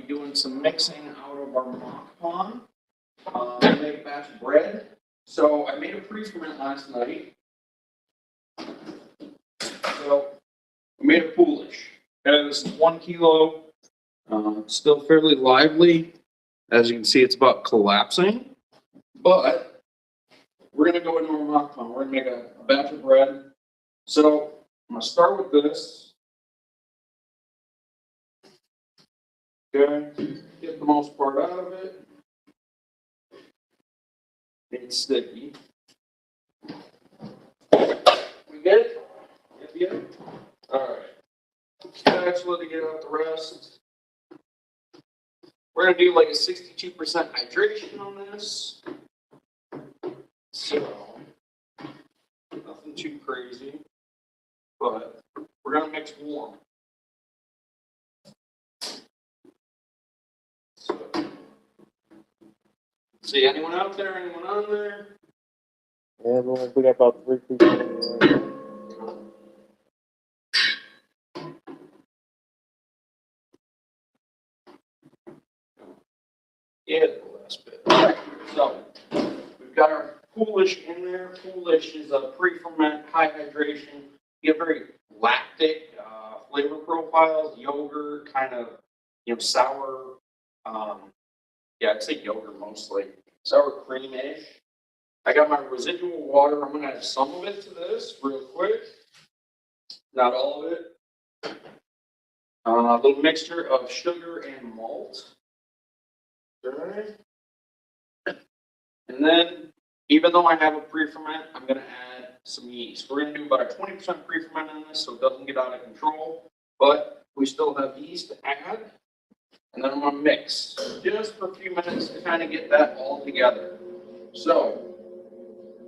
doing some mixing out of our mock pond. I made a batch of bread. So I made a pre-ferment last night. So I made a poolish. This is 1 kilo. Still fairly lively. As you can see, it's about collapsing. But we're going to go into our mock pond. We're going to make a batch of bread. So I'm going to start with this. Okay, get the most part out of it. It's sticky. We get it? Yep. Alright. Spatula to get out the rest. We're going to do like a 62% hydration on this. So, nothing too crazy. But we're going to mix warm. So, see anyone out there? Anyone on there? Yeah, we got about 3 people in there. Yeah, the last bit. Alright, so we've got our poolish in there. Poolish is a pre-ferment, high hydration. You get very lactic flavor profiles, yogurt, kind of, sour. Yeah, I'd say yogurt mostly. Sour cream-ish. I got my residual water. I'm going to add some of it to this real quick. Not all of it. A little mixture of sugar and malt. Okay. And then, even though I have a pre-ferment, I'm going to add some yeast. We're going to do about a 20% pre-ferment in this so it doesn't get out of control. But we still have yeast to add. And then I'm going to mix just for a few minutes to kind of get that all together. So,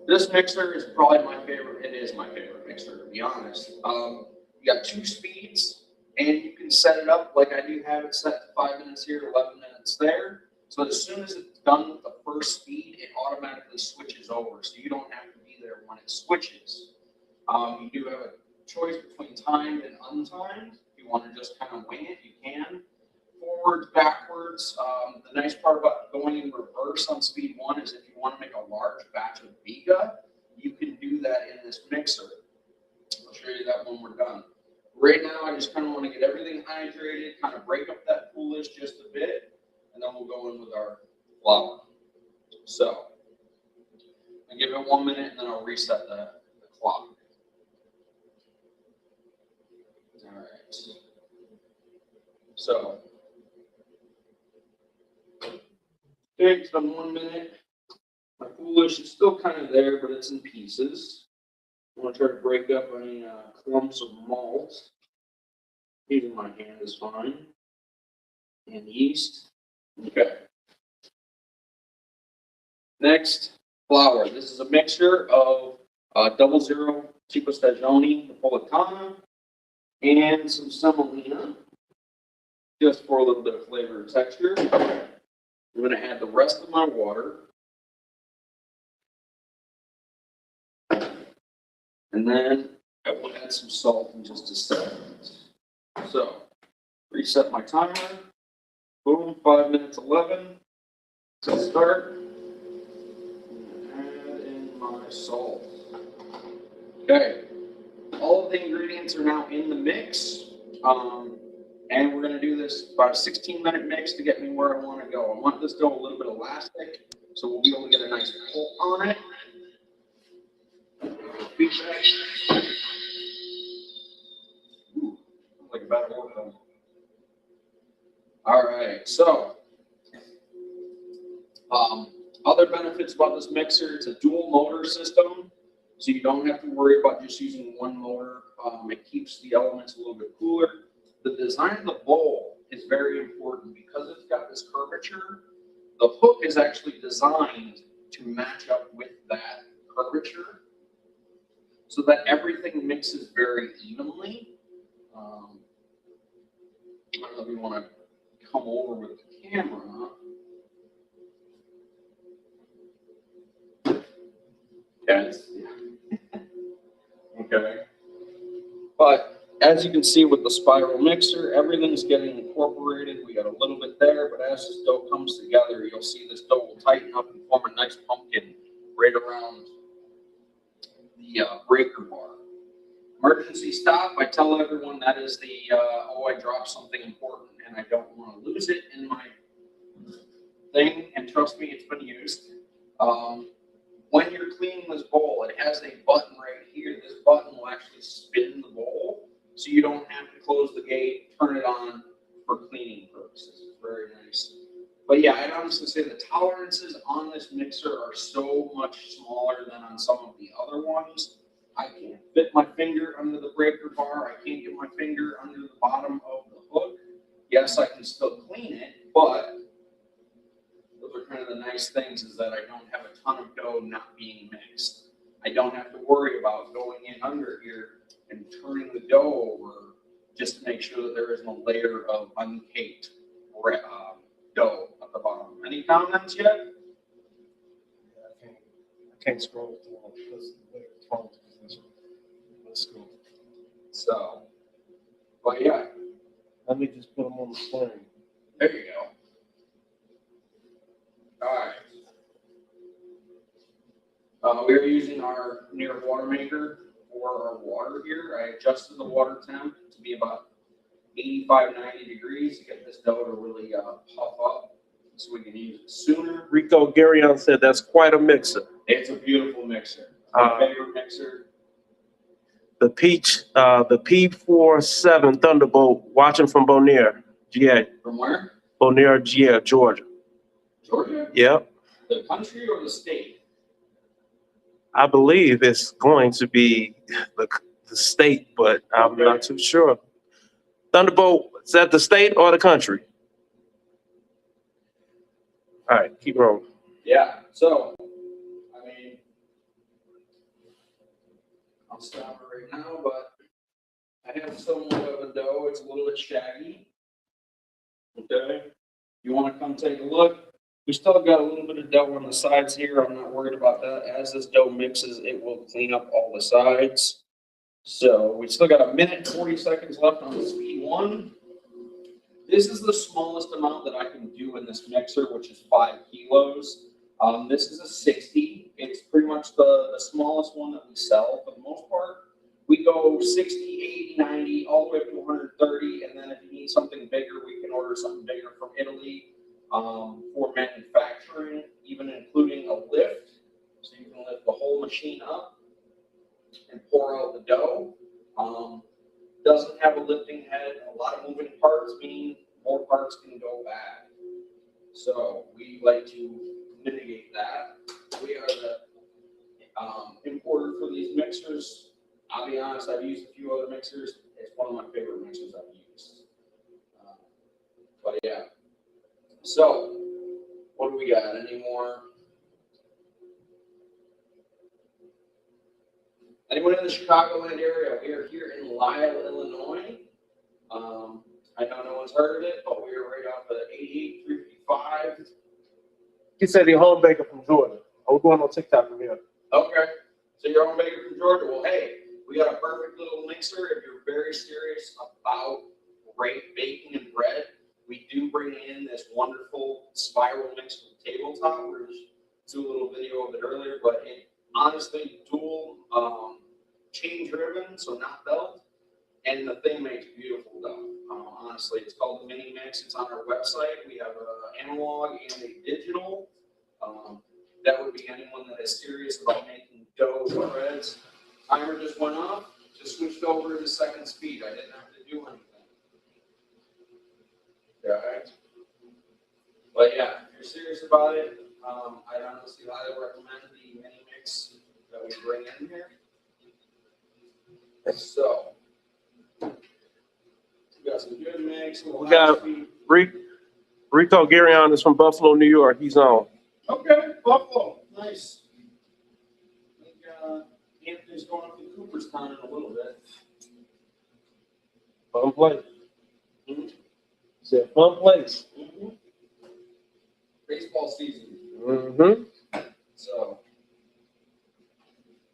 this mixer is probably my favorite. It is my favorite mixer, to be honest. You got 2 speeds, and you can set it up like I do have it set to 5 minutes here, 11 minutes there. So as soon as it's done with the first speed, it automatically switches over. So you don't have to be there when it switches. You do have a choice between timed and untimed. If you want to just kind of wing it, you can. Forwards, backwards. The nice part about going in reverse on speed 1 is if you want to make a large batch of Vega, you can do that in this mixer. I'll show you that when we're done. Right now, I just kind of want to get everything hydrated, kind of break up that poolish just a bit, and then we'll go in with our flour. So, I give it 1 minute, and then I'll reset the clock. All right. So, okay, it's been 1 minute. My poolish is still kind of there, but it's in pieces. I'm going to try to break up any clumps of malt. Using my hand is fine. And yeast. Okay. Next, flour. This is a mixture of 00 Tipo Stagioni Napolitana and some semolina, just for a little bit of flavor and texture. I'm going to add the rest of my water. And then I will add some salt in just a second. So, reset my timer. Boom, 5 minutes 11. So start. Add in my salt. Okay. All of the ingredients are now in the mix. And we're going to do this about a 16-minute mix to get me where I want to go. I want this dough a little bit elastic, so we'll be able to get a nice pull on it. Feedback. Ooh, like a bad order. All right, so other benefits about this mixer, it's a dual motor system, so you don't have to worry about just using one motor. It keeps the elements a little bit cooler. The design of the bowl is very important because it's got this curvature. The hook is actually designed to match up with that curvature so that everything mixes very evenly. I don't know if you want to come over with the camera. Yes. Yeah. Okay. But as you can see with the spiral mixer, everything's getting incorporated. We got a little bit there, but as this dough comes together, you'll see this dough will tighten up and form a nice pumpkin right around the breaker bar. Emergency stop, I tell everyone that is the, oh, I dropped something important and I don't want to lose it in my thing, and trust me, it's been used. When you're cleaning this bowl, it has a button right here. This button will actually spin the bowl, so you don't have to close the gate, turn it on for cleaning purposes. It's very nice. But yeah, I'd honestly say the tolerances on this mixer are so much smaller than on some of the other ones. I can't fit my finger under the breaker bar. I can't get my finger under the bottom of the hook. Yes, I can still clean it, but those are kind of the nice things, is that I don't have a ton of dough not being mixed. I don't have to worry about going in under here and turning the dough over just to make sure that there isn't a layer of uncaked dough at the bottom. Any comments yet? I can't scroll through all because the phone's position. Let's go. So, but yeah, Let me just put them on the screen. there you go. All right. We are using our near water maker for our water here. I adjusted the water temp to be about 85, 90 degrees to get this dough to really puff up so we can use it sooner. Rico Garyon said that's quite a mixer. It's a beautiful mixer. My favorite mixer. The P47 Thunderbolt, watching from Bonaire, GA. From where? Bonaire, GA, Georgia. Georgia? Yep. The country or the state? I believe it's going to be the state, but I'm not too sure. Thunderbolt, is that the state or the country? All right, keep rolling. Yeah, so, I mean, I'll stop it right now, but I have somewhat of a dough. It's a little bit shaggy. Okay, you want to come take a look? We still got a little bit of dough on the sides here. I'm not worried about that. As this dough mixes, it will clean up all the sides. So we still got a minute and 40 seconds left on speed 1. This is the smallest amount that I can do in this mixer, which is 5 kilos. This is a 60. It's pretty much the smallest one that we sell for the most part. We go 60, 80, 90, all the way up to 130. And then if you need something bigger, we can order something bigger from Italy for manufacturing, even including a lift. So you can lift the whole machine up and pour out the dough. Doesn't have a lifting head. A lot of moving parts mean more parts can go bad. So we like to mitigate that. We are the importer for these mixers. I'll be honest, I've used a few other mixers. It's one of my favorite mixers I've used. But yeah. So, what do we got? Any more? Anyone in the Chicagoland area? We are here in Lisle, Illinois. I know no one's heard of it, but we are right off of 88, 355. He said he's home baker from Georgia. I was going on TikTok from here. Okay. So you're home baker from Georgia. Well, hey, we got a perfect little mixer. If you're very serious about great baking and bread, we do bring in this wonderful spiral mix from the tabletop. We're just do a little video of it earlier, but it honestly dual chain driven, so not belt, and the thing makes beautiful dough. Honestly, it's called the Mini Mix. It's on our website. We have an analog and a digital. That would be anyone that is serious about making dough and breads. Timer just went off. Just switched over to second speed. I didn't have to do anything. Right. But yeah, if you're serious about it, I'd honestly highly recommend the Mini Mix that we bring in here. So, we got some good mix. We got Rico Garyon is from Buffalo, New York. He's on. Okay, Buffalo, nice. I think Anthony's going up to Cooperstown in a little bit. Fun place. Mm-hmm. It's a fun place. Mm-hmm. Baseball season. Mm-hmm. So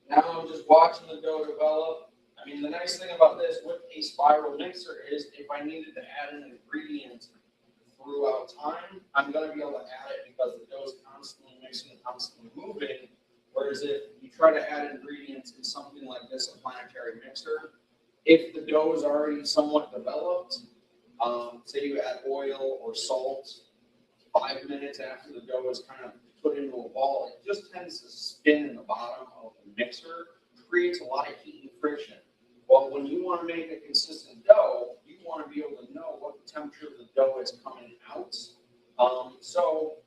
now I'm just watching the dough develop. I I mean, the nice thing about this with a spiral mixer is if I needed to add an ingredient throughout time, I'm gonna be able to add it because the dough is constantly mixing, constantly moving. Whereas if you try to add ingredients in something like this, a planetary mixer, if the dough is already somewhat developed, say you add oil or salt, 5 minutes after the dough is kind of put into a ball, it just tends to spin in the bottom of the mixer, creates a lot of heat and friction. Well, when you want to make a consistent dough, you want to be able to know what the temperature of the dough is coming out. So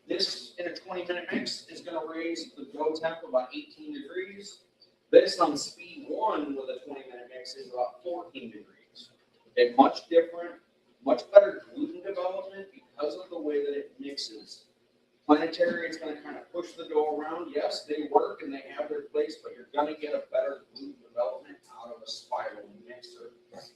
this in a 20-minute mix is going to raise the dough temp about 18 degrees. This on speed 1 with a 20-minute mix is about 14 degrees. Okay, much different, much better gluten development because of the way that it mixes. Planetary is going to kind of push the dough around. Yes, they work and they have their place, but you're going to get a better gluten development out of a spiral mixer as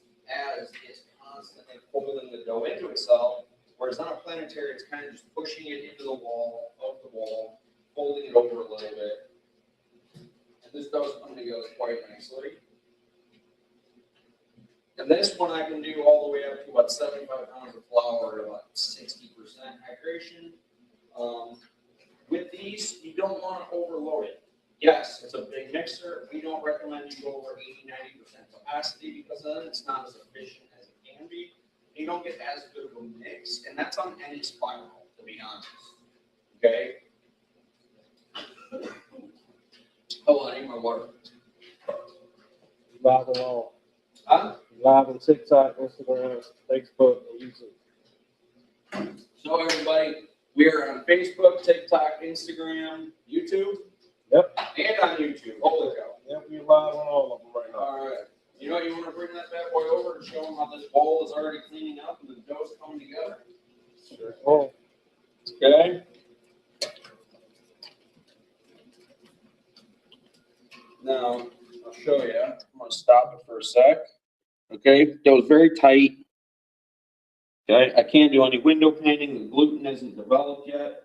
it's constantly pulling the dough into itself. Whereas on a planetary, it's kind of just pushing it into the wall, of the wall, folding it over a little bit. And this dough's coming together quite nicely. And this one I can do all the way up to about 75 pounds of flour at about 60% hydration. With these, you don't want to overload it. Yes, it's a big mixer. We don't recommend you go over 80–90% capacity because then it's not as efficient as it can be. You don't get as good of a mix, and that's on any spiral, to be honest. Okay? Hold on, I need my water. Live and all. Huh? Live on TikTok, Instagram, Facebook, and YouTube. So everybody, we are on Facebook, TikTok, Instagram, YouTube. Yep. And on YouTube. Holy cow. Yep, we're live on all of them right now. All right. You know, you want to bring that bad boy over and show them how this bowl is already cleaning up and the dough's coming together? Sure. Oh, Okay. Now, I'll show you. I'm going to stop it for a sec. Okay. Dough's very tight. Okay. I can't do any window painting. The gluten isn't developed yet.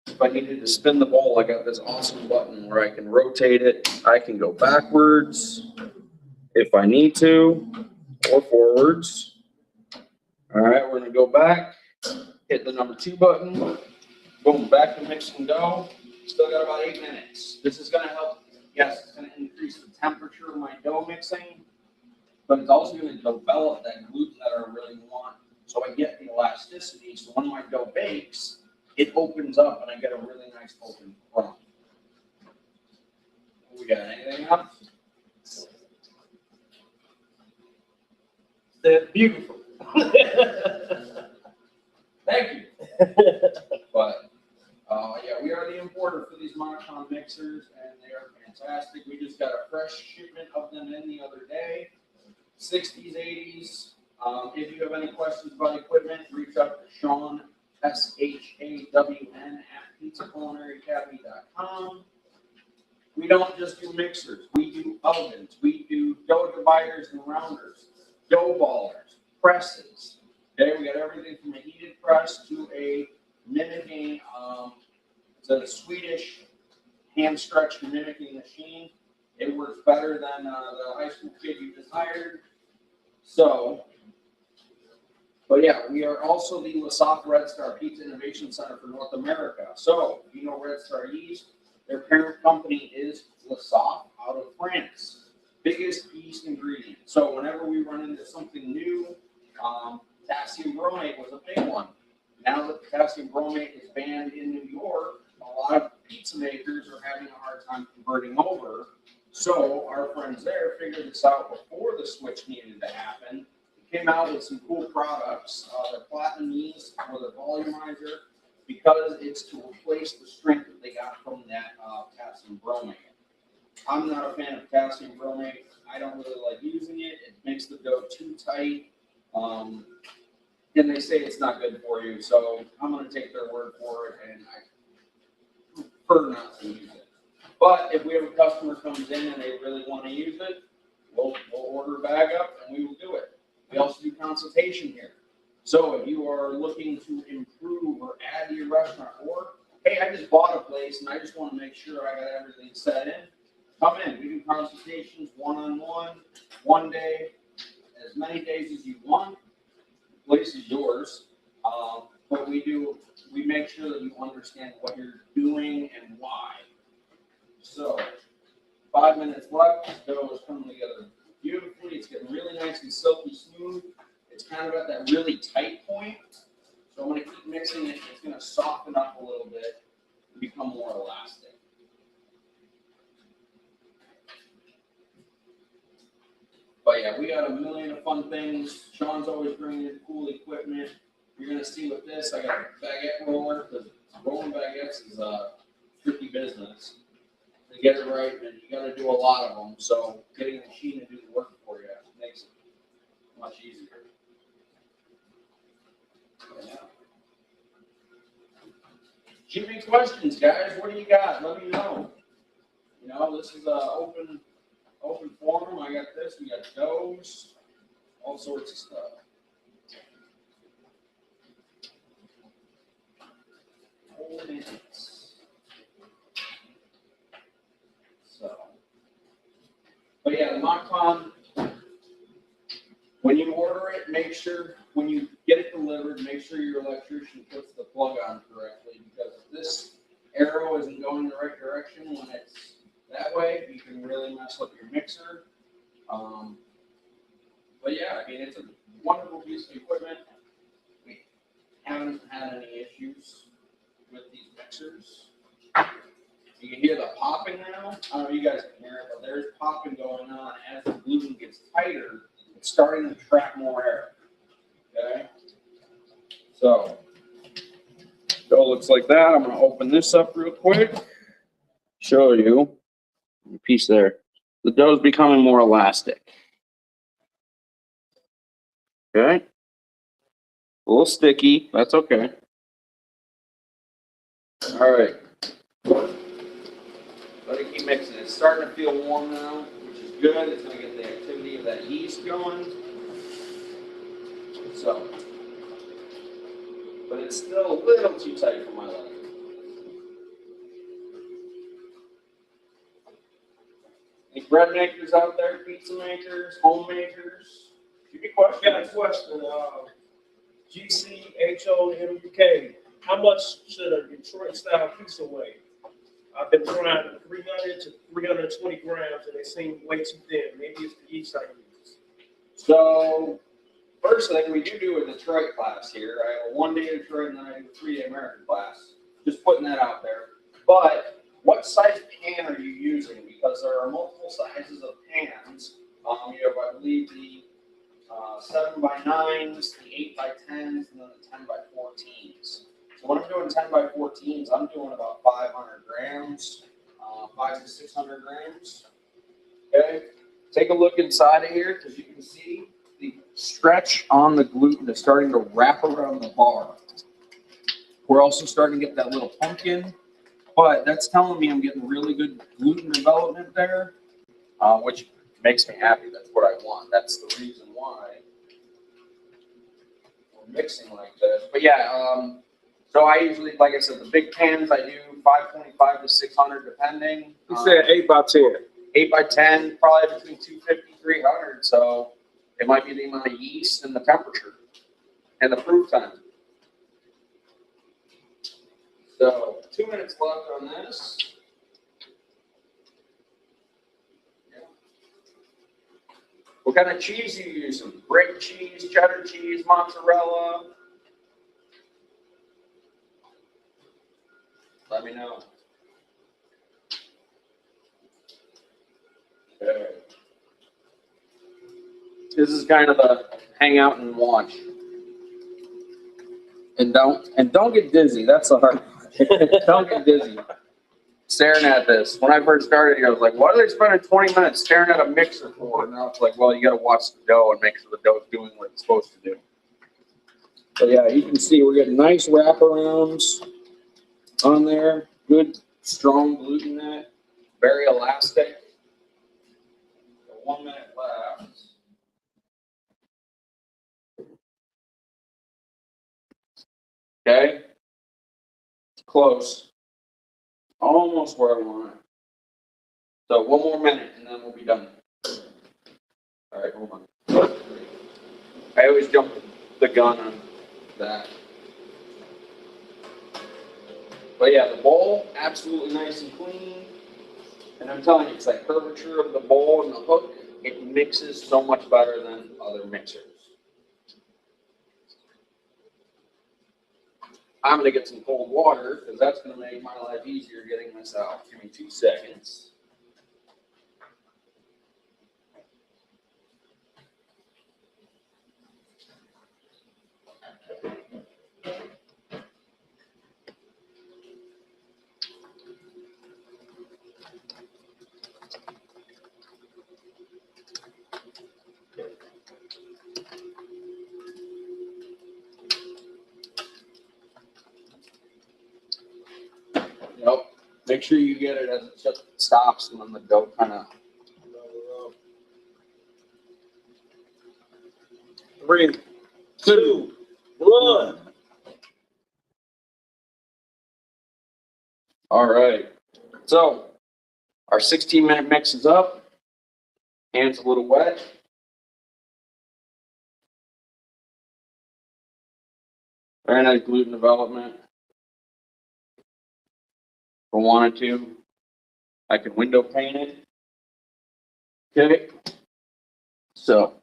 If I needed to spin the bowl, I got this awesome button where I can rotate it. I can go backwards if I need to, or forwards. All right, we're gonna go back, hit the number 2 button, boom, back to mixing dough. Still got about 8 minutes. This is gonna help, yes, it's gonna increase the temperature of my dough mixing, but it's also gonna develop that gluten that I really want. So I get the elasticity, so when my dough bakes, it opens up and I get a really nice open crumb. We got anything else? that's beautiful. Thank you. But yeah, we are the importer for these monochrome mixers, and they are fantastic. We just got a fresh shipment of them in the other day. 60s, 80s. If you have any questions about equipment, reach out to Sean, SHAWN @pizzaculinaryacademy.com. We don't just do mixers. We do ovens. We do dough dividers and rounders, dough ballers, presses. Okay, we got everything from a heated press to a mimicking, it's a Swedish hand stretch mimicking machine. It works better than the high school kid you just hired. So, but yeah, we are also the LaSalle Red Star Pizza Innovation Center for North America. So, you know Red Star Yeast, their parent company is LaSalle out of France. Biggest yeast ingredient. So whenever we run into something new, potassium bromate was a big one. Now that potassium bromate is banned in New York, a lot of pizza makers are having a hard time converting over. So our friends there figured this out before the switch needed to happen. They came out with some cool products. The platinum yeast or the volumizer, because it's to replace the strength that they got from that potassium bromate. I'm not a fan of potassium bromate. I don't really like using it. It makes the dough too tight. And they say it's not good for you. So I'm going to take their word for it, and I prefer not to use it. But if we have a customer comes in and they really want to use it, we'll order a bag up and we will do it. We also do consultation here. So if you are looking to improve or add to your restaurant, or hey, I just bought a place and I just want to make sure I got everything set in, come in. We do consultations one-on-one, one day, as many days as you want. The place is yours. But we make sure that you understand what you're doing and why. So, 5 minutes left. This dough is coming together beautifully. It's getting really nice and silky smooth. It's kind of at that really tight point. So I'm going to keep mixing it. It's going to soften up a little bit and become more elastic. But yeah, we got a million of fun things. Sean's always bringing in cool equipment. You're going to see with this, I got a baguette roller, because rolling baguettes is a tricky business. To get it right, and you got to do a lot of them. So getting a machine to do the work for you makes it much easier. Yeah. Shoot me questions, guys. What do you got? Let me know. You know, this is a open forum. I got this. We got doughs, all sorts of stuff. Whole minutes. So, but yeah, the Mockcon, when you order it, make sure, when you get it delivered, make sure your electrician puts the plug on correctly, because if this arrow isn't going the right direction when it's that way, you can really mess up your mixer. But yeah, I mean, it's a wonderful piece of equipment. We haven't had any issues with these mixers. You can hear the popping now. I don't know if you guys can hear it, but there's popping going on as the gluten gets tighter. It's starting to trap more air. Okay? So, dough looks like that. I'm going to open this up real quick. Show you a piece there. The dough is becoming more elastic. Okay? A little sticky. That's okay. All right. Let it keep mixing. It's starting to feel warm now, which is good. It's going to get the activity of that yeast going. So, but it's still a little too tight for my liking. Any bread makers out there, pizza makers, homemakers? Give me a question. I got a question. GCHOMUK. How much should a Detroit style pizza weigh? I've been trying 300 to 320 grams, and they seem way too thin. Maybe it's the yeast I use. So, first thing, we do a Detroit class here. I have a 1-day Detroit and then I do a 3-day American class. Just putting that out there. But what size pan are you using? Because there are multiple sizes of pans. You have, I believe, the 7x9s, the 8x10s, and then the 10x14s. So when I'm doing 10x14s, I'm doing about 500 grams, 500 to 600 grams. Okay, take a look inside of here, because you can see the stretch on the gluten is starting to wrap around the bar. We're also starting to get that little pumpkin, but that's telling me I'm getting really good gluten development there, which makes me happy. That's what I want. That's the reason why we're mixing like this. But yeah, so I usually, like I said, the big pans I do 525 to 600 depending. You said 8x10. 8x10, probably between 250, 300. So it might be the amount of yeast and the temperature and the proof time. So 2 minutes left on this. Yeah. What kind of cheese are you using? Grape cheese, cheddar cheese, mozzarella? Let me know. Okay. This is kind of a hang out and watch. And don't get dizzy. That's the hard part. Don't get dizzy. Staring at this. When I first started here, I was like, what are they spending 20 minutes staring at a mixer for? And now it's like, well, you got to watch the dough and make sure the dough is doing what it's supposed to do. So yeah, you can see we're getting nice wraparounds on there. Good, strong gluten net. Very elastic. So 1 minute left. Okay. Close. Almost where I want it. So one more minute and then we'll be done. All right, hold on. I always jump the gun on that. But yeah, the bowl, absolutely nice and clean. And I'm telling you, it's that curvature of the bowl and the hook, it mixes so much better than other mixers. I'm gonna get some cold water, because that's gonna make my life easier getting this out. Give me 2 seconds. Nope. Make sure you get it as it just stops and then the dough kind of. 3, 2, 1. All right. So our 16-minute mix is up. Hands a little wet. Very nice gluten development. If I wanted to, I could window paint it. Okay. So.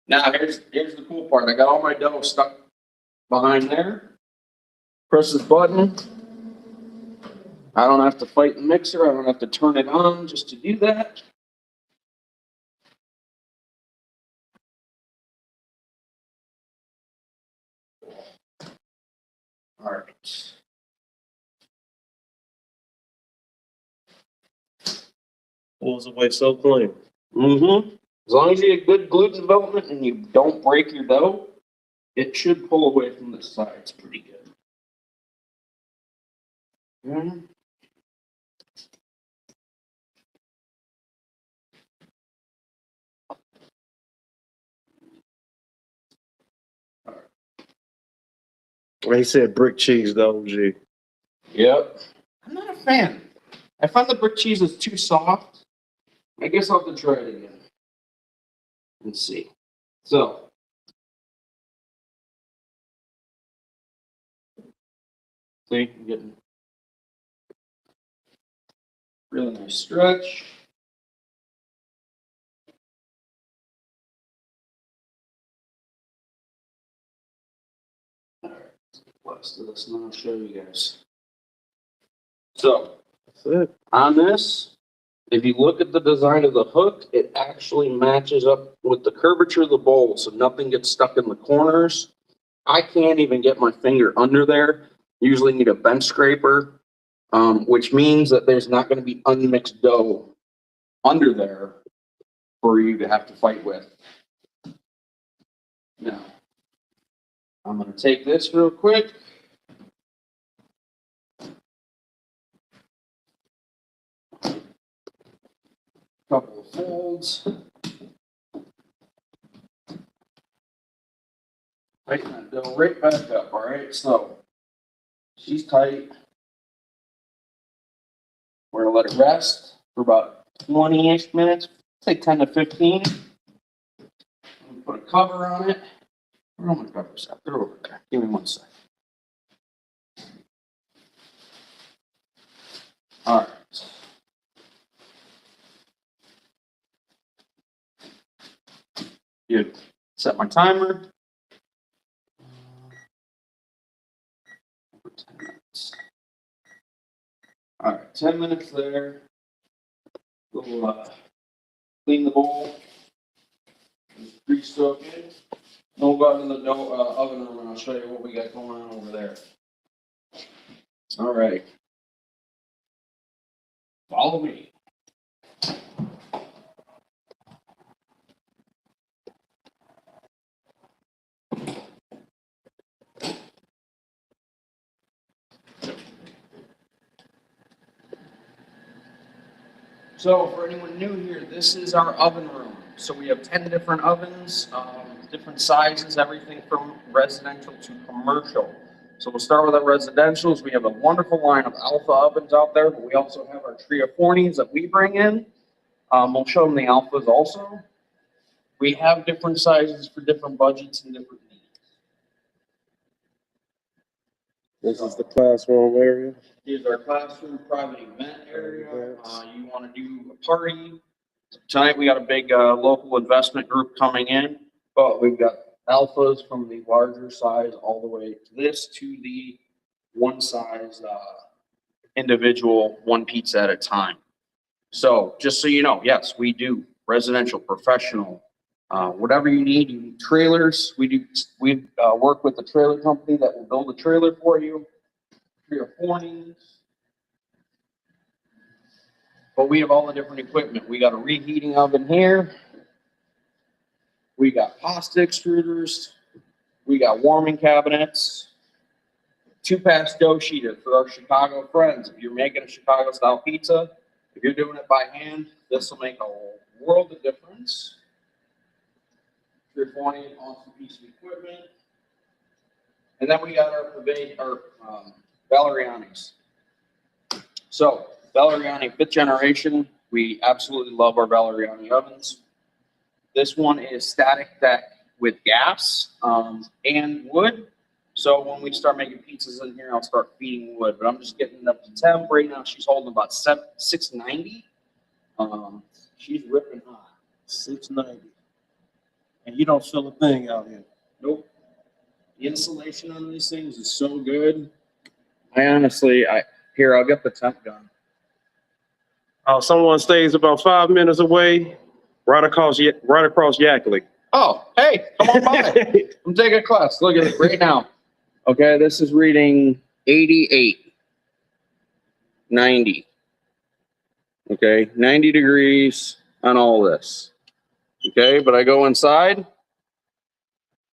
Now here's the cool part. I got all my dough stuck behind there. Press this button. I don't have to fight the mixer. I don't have to turn it on just to do that. All right. Pulls away so clean. Mm-hmm. As long as you get good gluten development and you don't break your dough, it should pull away from the sides pretty good. Mhm. He said brick cheese, though, G. Yep. I'm not a fan. I find the brick cheese is too soft. I guess I'll have to try it again. Let's see. So. See, I'm getting really nice stretch. All right, let's do this and then I'll show you guys. So, That's it. on this, if you look at the design of the hook, it actually matches up with the curvature of the bowl, so nothing gets stuck in the corners. I can't even get my finger under there. Usually need a bench scraper, which means that there's not going to be unmixed dough under there for you to have to fight with. Now, I'm going to take this real quick. Couple of folds. Tighten that dough right back up, all right? So, she's tight. We're gonna let it rest for about 20-ish minutes, say 10 to 15. Put a cover on it. Where are my covers at? They're over there. Give me 1 sec. All right. Good. Set my timer. For 10 minutes. All right, 10 minutes there. We'll clean the bowl. Pre-soak it. Then we'll go out in the oven room and I'll show you what we got going on over there. All right. Follow me. So for anyone new here, this is our oven room. So we have 10 different ovens. different sizes, everything from residential to commercial. So we'll start with our residentials. We have a wonderful line of alpha ovens out there, but we also have our trio forties that we bring in. We'll show them the alphas also. We have different sizes for different budgets and different needs. This is the classroom area. Here's our classroom, private event area. You want to do a party. Tonight we got a big local investment group coming in, but we've got alphas from the larger size all the way to this to the one size individual, one pizza at a time. So just so you know, yes, we do residential, professional, whatever you need. You need trailers. We work with the trailer company that will build a trailer for you. 3 or 4s. But we have all the different equipment. We got a reheating oven here. We got pasta extruders. We got warming cabinets. 2-pass dough sheeter for our Chicago friends. If you're making a Chicago style pizza, if you're doing it by hand, this will make a world of difference. 3 or 4 awesome piece of equipment. And then we got our Valeriani's. So Valeriani 5th generation. We absolutely love our Valeriani ovens. This one is static deck with gas and wood. So when we start making pizzas in here, I'll start feeding wood. But I'm just getting it up to temp right now. She's holding about 690. She's ripping hot. 690. And you don't feel a thing out here. Nope. The insulation on these things is so good. I'll get the temp gun. Someone stays about 5 minutes away, right across Yackley. Oh, hey, come on by. I'm taking a class. Look at it right now. Okay, this is reading 88, 90. Okay, 90 degrees on all this. Okay, but I go inside,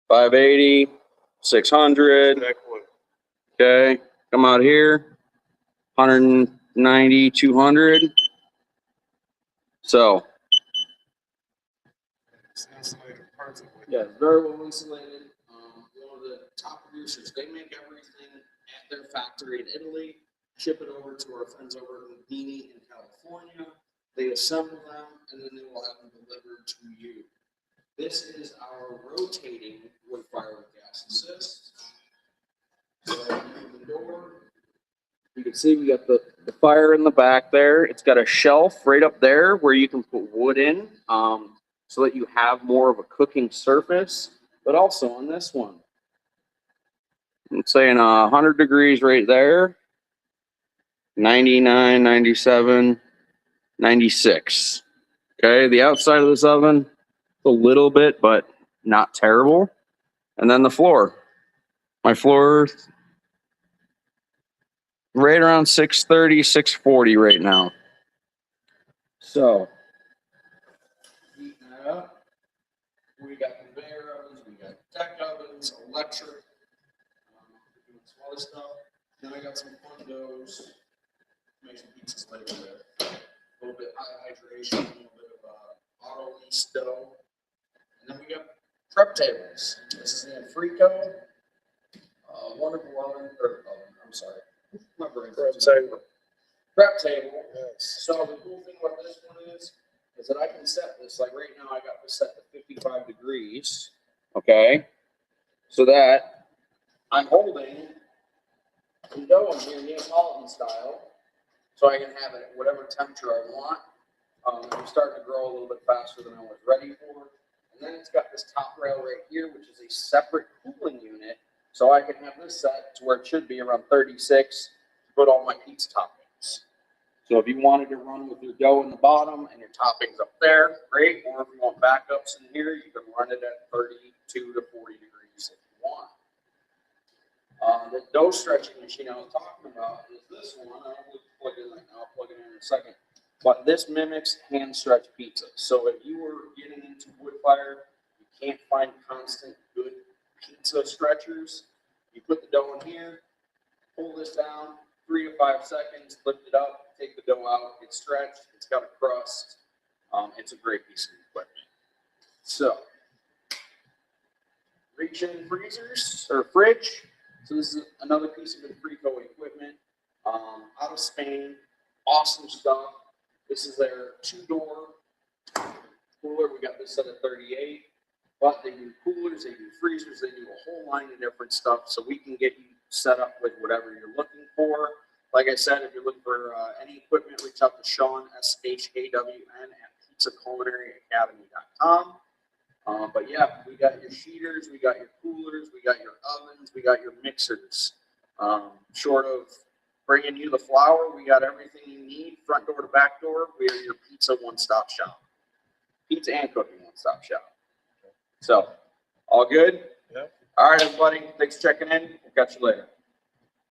580, 600. Okay, come out here, 190, 200. So, yeah, it's very well insulated. One of the top producers, they make everything at their factory in Italy, ship it over to our friends over in Beanie in California. They assemble them, and then they will have them delivered to you. This is our rotating wood fire with gas assist. So I open the door. You can see we got the fire in the back there. It's got a shelf right up there where you can put wood in so that you have more of a cooking surface. But also on this one, I'm saying 100 degrees right there, 99, 97, 96. Okay, the outside of this oven, a little bit, but not terrible. And then the floor. My floor, right around 630, 640 right now. So, heating that up. We got conveyor ovens, we got deck ovens, electric, doing some other stuff. Then I got some fun doughs, make some pizzas later with. A little bit high hydration, a little bit of auto yeast dough. And then we got prep tables. This is the Frico, wonderful oven, I'm sorry, my brain. Prep table. Yes. So the cool thing about this one is that I can set this, like right now I got this set to 55 degrees, okay? So that I'm holding some dough in here Neapolitan style, so I can have it at whatever temperature I want. I'm starting to grow a little bit faster than I was ready for. And then it's got this top rail right here, which is a separate cooling unit, so I can have this set to where it should be around 36 to put all my pizza toppings. So if you wanted to run with your dough in the bottom and your toppings up there, great. Or if you want backups in here, you can run it at 32 to 40 degrees if you want. The dough stretching machine I was talking about is this one. I don't really plug it in right now. I'll plug it in a second. But this mimics hand stretch pizza. So if you were getting into wood fire, you can't find constant good pizza stretchers, you put the dough in here, pull this down, 3 to 5 seconds, lift it up, take the dough out, it's stretched, it's got a crust. It's a great piece of equipment. So, reach-in freezers or fridge. So this is another piece of Frico equipment, out of Spain. Awesome stuff. This is their 2-door cooler. We got this set at 38. But they do coolers, they do freezers, they do a whole line of different stuff. So we can get you set up with whatever you're looking for. Like I said, if you're looking for any equipment, reach out to Sean, SHAWN, at pizzaculinaryacademy.com. But yeah, we got your sheeters, we got your coolers, we got your ovens, we got your mixers. Short of bringing you the flour, we got everything you need, front door to back door. We are your pizza one-stop shop. Pizza and cooking one-stop shop. So, all good? Yep. All right, everybody. Thanks for checking in. We'll catch you later.